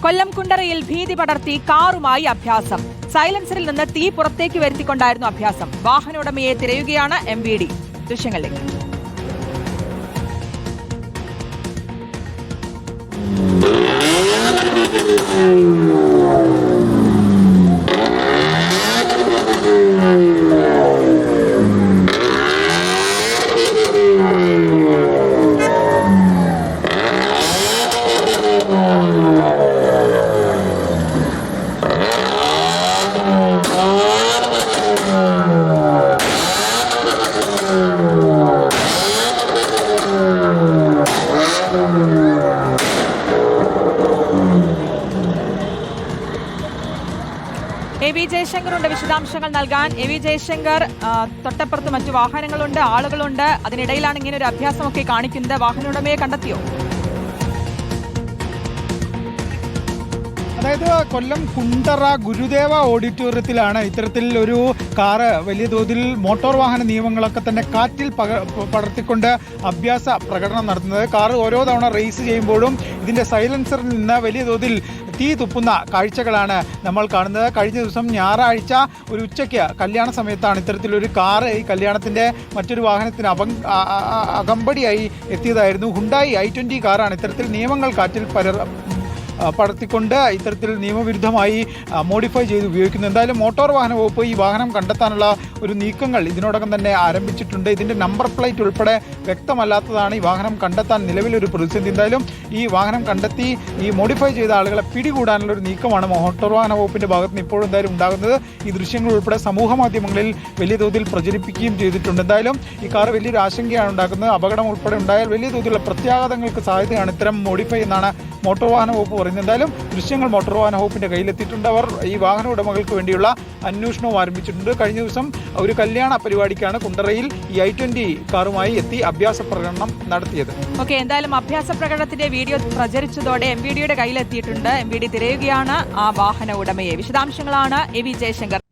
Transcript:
കൊല്ലം കുണ്ടറയിൽ ഭീതി പടർത്തി കാറുമായി അഭ്യാസം. സൈലൻസറിൽ നിന്ന് തീ പുറത്തേക്ക് വരുത്തിക്കൊണ്ടായിരുന്നു അഭ്യാസം. വാഹന ഉടമയെ തിരയുകയാണ് MVD. ദൃശ്യങ്ങളിലേക്ക്. AV ജയശങ്കറുണ്ട് വിശദാംശങ്ങൾ നൽകാൻ. AV ജയശങ്കർ, തൊട്ടപ്പുറത്ത് മറ്റു വാഹനങ്ങളുണ്ട്, ആളുകളുണ്ട്. അതിനിടയിലാണ് ഇങ്ങനെ ഒരു അഭ്യാസമൊക്കെ കാണിക്കുന്നത്. വാഹനോടമയെ കണ്ടെത്തിയോ? അതായത് കൊല്ലം കുണ്ടറ ഗുരുദേവ ഓഡിറ്റോറിയത്തിലാണ് ഇത്തരത്തിൽ ഒരു കാറ് വലിയ തോതിൽ മോട്ടോർ വാഹന നിയമങ്ങളൊക്കെ തന്നെ കാറ്റിൽ പടർത്തിക്കൊണ്ട് അഭ്യാസ പ്രകടനം നടത്തുന്നത്. കാറ് ഓരോ തവണ റേസ് ചെയ്യുമ്പോഴും ഇതിൻ്റെ സൈലൻസറിൽ നിന്ന് വലിയ തോതിൽ തീ തുപ്പുന്ന കാഴ്ചകളാണ് നമ്മൾ കാണുന്നത്. കഴിഞ്ഞ ദിവസം ഞായറാഴ്ച ഒരു ഉച്ചയ്ക്ക് കല്യാണ സമയത്താണ് ഇത്തരത്തിലൊരു കാറ് ഈ കല്യാണത്തിൻ്റെ മറ്റൊരു വാഹനത്തിന് അകമ്പടിയായി എത്തിയതായിരുന്നു. ഹുണ്ടായി i20 കാറാണ് ഇത്തരത്തിൽ നിയമങ്ങൾ കാറ്റിൽ പടർത്തിക്കൊണ്ട് ഇത്തരത്തിൽ നിയമവിരുദ്ധമായി മോഡിഫൈ ചെയ്ത് ഉപയോഗിക്കുന്നു. എന്തായാലും മോട്ടോർ വാഹന വകുപ്പ് ഈ വാഹനം കണ്ടെത്താനുള്ള ഒരു നീക്കങ്ങൾ ഇതിനോടകം തന്നെ ആരംഭിച്ചിട്ടുണ്ട്. ഇതിൻ്റെ നമ്പർ പ്ലേറ്റ് ഉൾപ്പെടെ വ്യക്തമല്ലാത്തതാണ് ഈ വാഹനം കണ്ടെത്താൻ നിലവിലൊരു പ്രതിസന്ധി. എന്തായാലും ഈ വാഹനം കണ്ടെത്തി ഈ മോഡിഫൈ ചെയ്ത ആളുകളെ പിടികൂടാനുള്ള ഒരു നീക്കമാണ് മോട്ടോർ വാഹന വകുപ്പിൻ്റെ ഭാഗത്ത് നിന്ന് ഇപ്പോഴും എന്തായാലും ഉണ്ടാകുന്നത്. ഈ ദൃശ്യങ്ങൾ ഉൾപ്പെടെ സമൂഹ മാധ്യമങ്ങളിൽ വലിയ തോതിൽ പ്രചരിപ്പിക്കുകയും ചെയ്തിട്ടുണ്ട്. എന്തായാലും ഈ കാർ വലിയൊരു ആശങ്കയാണ് ഉണ്ടാക്കുന്നത്. അപകടം ഉൾപ്പെടെ ഉണ്ടായാൽ വലിയ തോതിലുള്ള പ്രത്യാഘാതങ്ങൾക്ക് സാധ്യതയാണ് ഇത്തരം മോഡിഫൈ എന്നാണ് മോട്ടോർ വാഹന വകുപ്പ് പറയുന്നത്. എന്തായാലും ദൃശ്യങ്ങൾ മോട്ടോർ വാഹന വകുപ്പിന്റെ കയ്യിലെത്തിയിട്ടുണ്ട്. അവർ ഈ വാഹന ഉടമകൾക്ക് വേണ്ടിയുള്ള അന്വേഷണവും ആരംഭിച്ചിട്ടുണ്ട്. കഴിഞ്ഞ ദിവസം ഒരു കല്യാണ പരിപാടിക്കാണ് കുണ്ടറയിൽ ഈ i20 കാറുമായി എത്തി അഭ്യാസ പ്രകടനം നടത്തിയത്. എന്തായാലും അഭ്യാസ പ്രകടനത്തിന്റെ വീഡിയോ പ്രചരിച്ചതോടെ MVDയുടെ കയ്യിലെത്തിയിട്ടുണ്ട്. MVD തിരയുകയാണ് ആ വാഹന ഉടമയെ. വിശദാംശങ്ങളാണ് AV ജയശങ്കർ.